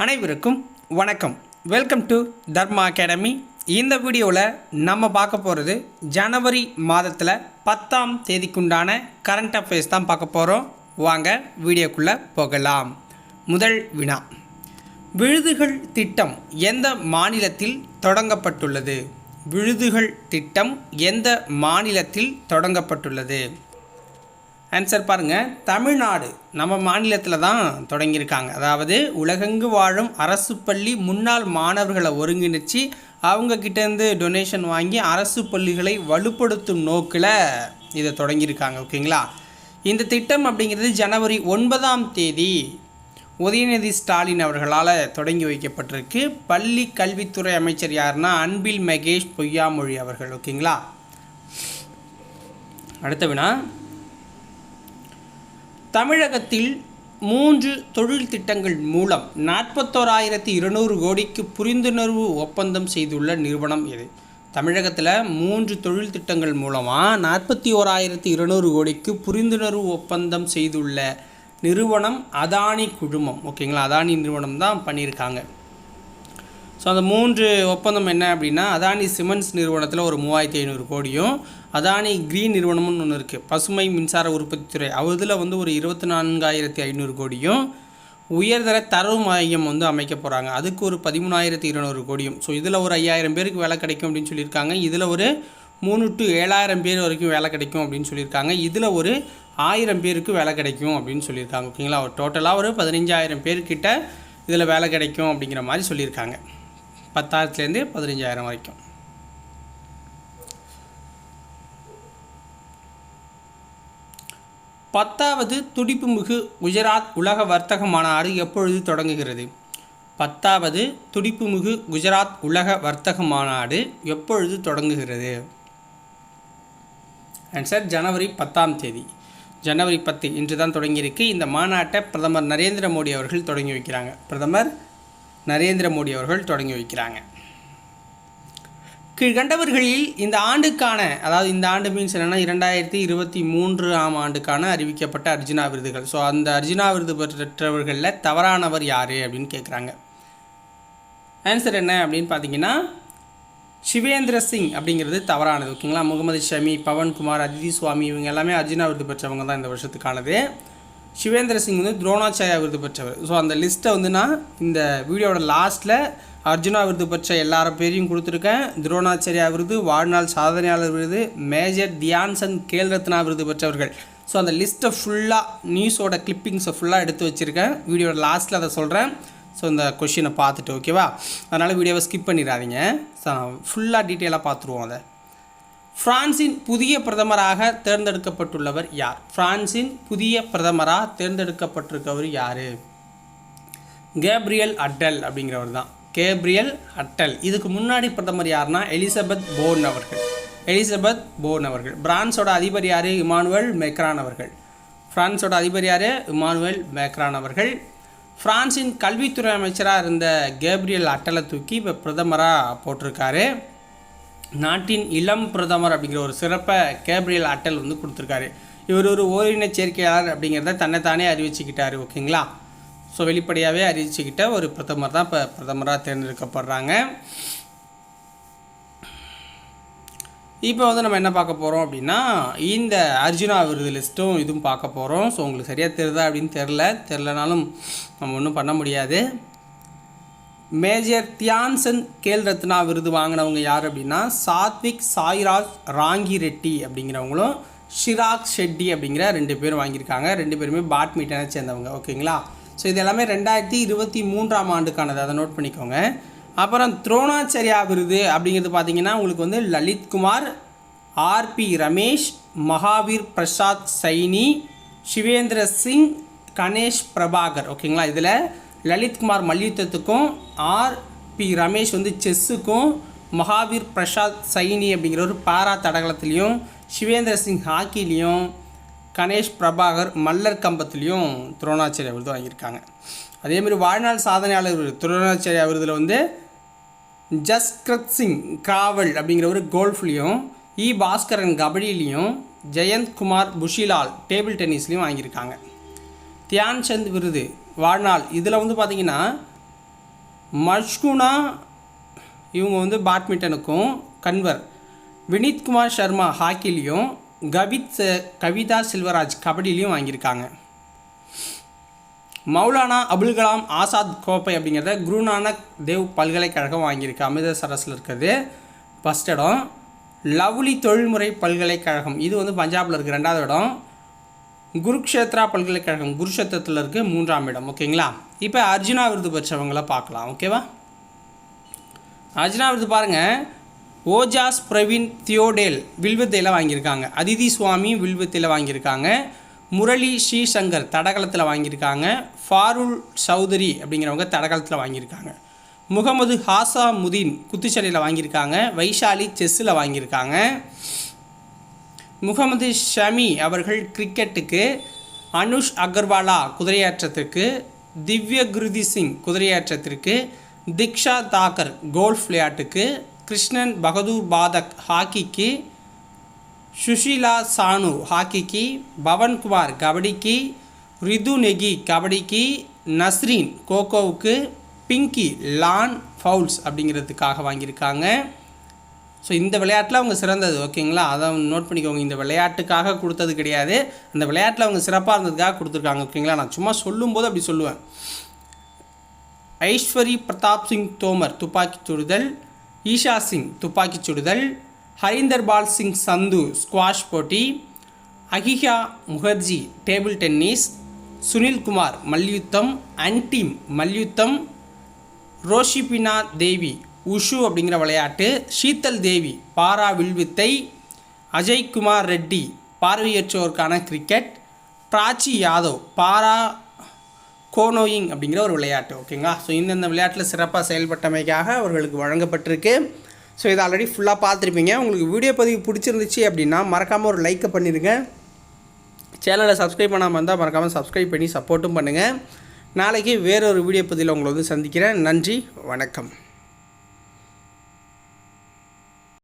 அனைவருக்கும் வணக்கம். Welcome to Dharma academy. இந்த வீடியோவில் நம்ம பார்க்க போகிறது ஜனவரி மாதத்தில் 10ஆம் தேதிக்குண்டான கரண்ட் அஃபேர்ஸ் தான் பார்க்க போகிறோம். வாங்க வீடியோக்குள்ளே போகலாம். முதல் வினா, விழுதுகள் திட்டம் எந்த மாநிலத்தில் தொடங்கப்பட்டுள்ளது? விழுதுகள் திட்டம் எந்த மாநிலத்தில் தொடங்கப்பட்டுள்ளது? ஆன்சர் பாருங்கள், தமிழ்நாடு நம்ம மாநிலத்தில் தான் தொடங்கியிருக்காங்க. அதாவது உலகெங்கு வாழும் அரசு பள்ளி முன்னாள் மாணவர்களை ஒருங்கிணைச்சு அவங்கக்கிட்டேருந்து டொனேஷன் வாங்கி அரசு பள்ளிகளை வலுப்படுத்தும் நோக்கில் இதை தொடங்கியிருக்காங்க. ஓகேங்களா? இந்த திட்டம் அப்படிங்கிறது ஜனவரி 9ஆம் தேதி உதயநிதி ஸ்டாலின் அவர்களால் தொடங்கி வைக்கப்பட்டிருக்கு. பள்ளி கல்வித்துறை அமைச்சர் யாருன்னா அன்பில் மகேஷ் பொய்யாமொழி அவர்கள். ஓகேங்களா? அடுத்த வினா, தமிழகத்தில் 3 தொழில் திட்டங்கள் மூலம் 41,200 கோடிக்கு புரிந்துணர்வு ஒப்பந்தம் செய்துள்ள நிறுவனம் எது? தமிழகத்தில் 3 தொழில் திட்டங்கள் மூலமாக 41,200 கோடிக்கு புரிந்துணர்வு ஒப்பந்தம் செய்துள்ள நிறுவனம் அதானி குழுமம். ஓகேங்களா? அதானி நிறுவனம் தான் பண்ணியிருக்காங்க. ஸோ அந்த 3 ஒப்பந்தம் என்ன அப்படின்னா, அதானி சிமெண்ட்ஸ் நிறுவனத்தில் ஒரு 3,500 கோடியும், அதானி க்ரீன் நிறுவனம்னு ஒன்று இருக்குது, பசுமை மின்சார உற்பத்தித்துறை, அதில் ஒரு 24,500 கோடியும், உயர்தர தரவு மையம் அமைக்க போகிறாங்க, அதுக்கு ஒரு 13,200 கோடியும். ஸோ இதில் ஒரு 5,000 பேருக்கு வேலை கிடைக்கும் அப்படின்னு சொல்லியிருக்காங்க. இதில் ஒரு 3 to 7,000 பேர் வரைக்கும் வேலை கிடைக்கும் அப்படின்னு சொல்லியிருக்காங்க. இதில் ஒரு 1,000 பேருக்கு வேலை கிடைக்கும் அப்படின்னு சொல்லியிருக்காங்க. ஓகேங்களா? ஒரு டோட்டலாக ஒரு 15,000 பேர்கிட்ட இதில் வேலை கிடைக்கும் அப்படிங்கிற மாதிரி சொல்லியிருக்காங்க. 10,000லேருந்து 15,000 வரைக்கும். பத்தாவது துடிப்புமிகு குஜராத் உலக வர்த்தக மாநாடு எப்பொழுது தொடங்குகிறது? 10வது துடிப்புமிகு குஜராத் உலக வர்த்தக மாநாடு எப்பொழுது தொடங்குகிறது? ஆன்சர் ஜனவரி 10ஆம் தேதி. ஜனவரி 10 இன்று தான் தொடங்கியிருக்கு. இந்த மாநாட்டை பிரதமர் நரேந்திர மோடி அவர்கள் தொடங்கி வைக்கிறாங்க. கீழ்கண்டவர்களில் இந்த ஆண்டுக்கான, அதாவது இந்த ஆண்டு மீன்ஸ் என்னென்னா 2023ஆம் ஆண்டுக்கான அறிவிக்கப்பட்ட அர்ஜுனா விருதுகள். ஸோ அந்த அர்ஜுனா விருது பெற்றவர்களில் தவறானவர் யார் அப்படின்னு கேட்குறாங்க. ஆன்சர் என்ன அப்படின்னு பார்த்தீங்கன்னா, சிவேந்திர சிங் அப்படிங்கிறது தவறானது. ஓகேங்களா? முகமது ஷமி, பவன்குமார், அதிதி சுவாமி இவங்க எல்லாமே அர்ஜுனா விருது பெற்றவங்க தான் இந்த வருஷத்துக்கானது. சிவேந்திர சிங் துரோணாச்சாரியா விருது பெற்றவர். ஸோ அந்த லிஸ்ட்டை நான் இந்த வீடியோட லாஸ்ட்டில் அர்ஜுனா விருது பெற்ற எல்லார பேரையும் கொடுத்துருக்கேன். துரோணாச்சாரியா விருது, வாழ்நாள் சாதனையாளர் விருது, மேஜர் தியான்சந்த் கேல் ரத்னா விருது பெற்றவர்கள். ஸோ அந்த லிஸ்ட்டை ஃபுல்லாக நியூஸோட கிளிப்பிங்ஸை ஃபுல்லாக எடுத்து வச்சுருக்கேன். வீடியோட லாஸ்ட்டில் அதை சொல்கிறேன். ஸோ இந்த கொஷினை பார்த்துட்டு, ஓகேவா? அதனால் வீடியோவை ஸ்கிப் பண்ணிடாதீங்க. ஸோ ஃபுல்லாக டீட்டெயிலாக பார்த்துருவோம். அதை பிரான்சின் புதிய பிரதமராக தேர்ந்தெடுக்கப்பட்டுள்ளவர் யார்? பிரான்சின் புதிய பிரதமராக தேர்ந்தெடுக்கப்பட்டிருக்கவர் யார்? கேப்ரியல் அட்டல் அப்படிங்கிறவர் தான். கேப்ரியல் அட்டல். இதுக்கு முன்னாடி பிரதமர் யாருன்னா எலிசபெத் போர்ன் அவர்கள். பிரான்ஸோட அதிபர் யார்? இமானுவேல் மேக்ரான் அவர்கள். பிரான்சின் கல்வித்துறை அமைச்சராக இருந்த கேப்ரியல் அட்டலை தூக்கி இப்போ பிரதமராக போட்டிருக்காரு. நாட்டின் இளம் பிரதமர் அப்படிங்கிற ஒரு சிறப்பை கேப்ரியல் அட்டல் கொடுத்துருக்காரு. இவர் ஒரு ஓரின சேர்க்கையாளர் அப்படிங்கிறத தன்னைத்தானே அறிவிச்சுக்கிட்டார். ஓகேங்களா? ஸோ வெளிப்படையாகவே அறிவிச்சுக்கிட்ட ஒரு பிரதமர் தான் இப்போ பிரதமராக தேர்ந்தெடுக்கப்படுறாங்க. இப்போ நம்ம என்ன பார்க்க போகிறோம் அப்படின்னா, இந்த அர்ஜுனா விருது லிஸ்ட்டும் இதுவும் பார்க்க போகிறோம். ஸோ உங்களுக்கு சரியாக தெரியுதா அப்படின்னு தெரிலனாலும் நம்ம ஒன்றும் பண்ண முடியாது. மேஜர் தியான்சந்த் கேல் ரத்னா விருது வாங்கினவங்க யார் அப்படின்னா, சாத்விக் சாய்ராஜ் ராங்கி ரெட்டி அப்படிங்கிறவங்களும் ஷிராக் ஷெட்டி அப்படிங்கிற 2 பேரும் வாங்கியிருக்காங்க. 2 பேருமே பேட்மிண்டனை சேர்ந்தவங்க. ஓகேங்களா? ஸோ இது எல்லாமே 2023ஆம் ஆண்டுக்கானது, அதை நோட் பண்ணிக்கோங்க. அப்புறம் துரோணாச்சாரியா விருது அப்படிங்கிறது பார்த்தீங்கன்னா உங்களுக்கு லலித்குமார், ஆர்பி ரமேஷ், மகாவீர் பிரசாத் சைனி, சிவேந்திர சிங், கணேஷ் பிரபாகர். ஓகேங்களா? இதில் லலித்குமார் மல்யுத்தத்துக்கும், ஆர்பி ரமேஷ் செஸ்ஸுக்கும், மகாவீர் பிரசாத் சைனி அப்படிங்கிற ஒரு பாரா தடகளத்துலேயும், சிவேந்திர சிங் ஹாக்கிலையும், கணேஷ் பிரபாகர் மல்லர் கம்பத்துலேயும் துரோணாச்சாரியா விருது வாங்கியிருக்காங்க. அதேமாதிரி வாழ்நாள் சாதனையாளர் விருது துரோணாச்சாரியா விருதில் ஜஸ்கிரத் சிங் கிராவல் அப்படிங்கிற ஒரு கோல்ஃப்லேயும், பாஸ்கரன் கபடியிலையும், ஜெயந்த் குமார் புஷிலால் டேபிள் டென்னிஸ்லேயும் வாங்கியிருக்காங்க. தியான்சந்த் விருது வாழ்நாள் இதில் பார்த்திங்கன்னா மஷ்குனா இவங்க வந்து பேட்மிண்டனுக்கும் கன்வர். வினித்குமார் சர்மா ஹாக்கிலையும், கவிதா செல்வராஜ் கபடிலையும் வாங்கியிருக்காங்க. மௌலானா அபுல் கலாம் ஆசாத் கோப்பை அப்படிங்கிறத குருநானக் தேவ் பல்கலைக்கழகம் வாங்கியிருக்கு. அமிர்தசரஸில் இருக்கிறது ஃபஸ்ட் இடம். லவ்லி தொழில்முறை பல்கலைக்கழகம் இது வந்து பஞ்சாபில் இருக்குது 2வது இடம். குருக்ஷேத்ரா பல்கலைக்கழகம் குருஷேத்திரத்தில் இருக்குது 3ஆம் இடம். ஓகேங்களா. இப்போ அர்ஜுனா விருது பெற்றவங்களை பார்க்கலாம். ஓகேவா. அர்ஜுனா விருது பாருங்கள். ஓஜாஸ் பிரவீன் தியோடேல் வில்வித்தையில் வாங்கியிருக்காங்க. அதிதி சுவாமி வில்வித்தையில் வாங்கியிருக்காங்க. முரளி ஸ்ரீசங்கர் தடகளத்தில் வாங்கியிருக்காங்க. ஃபாருல் சௌதரி அப்படிங்கிறவங்க தடகளத்தில் வாங்கியிருக்காங்க. முகமது ஹாசா முதீன் குத்துச்சண்டையில் வாங்கியிருக்காங்க. வைஷாலி செஸ்ஸில் வாங்கியிருக்காங்க. முகமது ஷமி அவர்கள் கிரிக்கெட்டுக்கு, அனுஷ் அகர்வாலா குதிரையாற்றத்திற்கு, திவ்ய குருதி சிங் குதிரையாற்றத்திற்கு, திக்ஷா தாக்கர் கோல்ஃப் விளையாட்டுக்கு, கிருஷ்ணன் பகதூர் பாதக் ஹாக்கிக்கு, சுஷீலா சானு ஹாக்கிக்கு, பவன்குமார் கபடிக்கு, ரிது நெகி கபடிக்கு, நஸ்ரீன் கோகோவுக்கு, பிங்கி லான் ஃபவுல்ஸ் அப்படிங்கிறதுக்காக வாங்கியிருக்காங்க. ஸோ இந்த விளையாட்டில் அவங்க சிறந்தது. ஓகேங்களா. அதை நோட் பண்ணிக்கோங்க. இந்த விளையாட்டுக்காக கொடுத்தது கிடையாது, அந்த விளையாட்டில் அவங்க சிறப்பாக இருந்ததுக்காக கொடுத்துருக்காங்க. ஓகேங்களா. நான் சும்மா சொல்லும்போது அப்படி சொல்லுவேன். ஐஸ்வரி பிரதாப் சிங் தோமர் துப்பாக்கி சுடுதல், ஈஷா சிங் துப்பாக்கி சுடுதல், ஹரிந்தர்பால் சிங் சந்து ஸ்குவாஷ் போட்டி, அகிஹா முகர்ஜி டேபிள் டென்னிஸ், சுனில்குமார் மல்யுத்தம், அன்டீம் மல்யுத்தம், ரோஷிபினா தேவி உஷு அப்படிங்கிற விளையாட்டு, ஷீத்தல் தேவி பாரா வில்வித்தை, அஜய்குமார் ரெட்டி பார்வையற்றோருக்கான கிரிக்கெட், பிராச்சி யாதவ் பாரா கோனோயிங் அப்படிங்கிற ஒரு விளையாட்டு. ஓகேங்களா. ஸோ இந்தந்த விளையாட்டில் சிறப்பாக செயல்பட்டமைக்காக அவர்களுக்கு வழங்கப்பட்டிருக்கு. ஸோ இதை ஆல்ரெடி ஃபுல்லாக பார்த்துருப்பீங்க. உங்களுக்கு வீடியோ பதிவு பிடிச்சிருந்துச்சு அப்படின்னா மறக்காமல் ஒரு லைக்கை பண்ணிடுங்க. சேனலை சப்ஸ்கிரைப் பண்ணாமல் இருந்தால் மறக்காமல் சப்ஸ்கிரைப் பண்ணி சப்போர்ட்டும் பண்ணுங்கள். நாளைக்கு வேறொரு வீடியோ பதிவில் உங்களை வந்து சந்திக்கிறேன். நன்றி, வணக்கம்.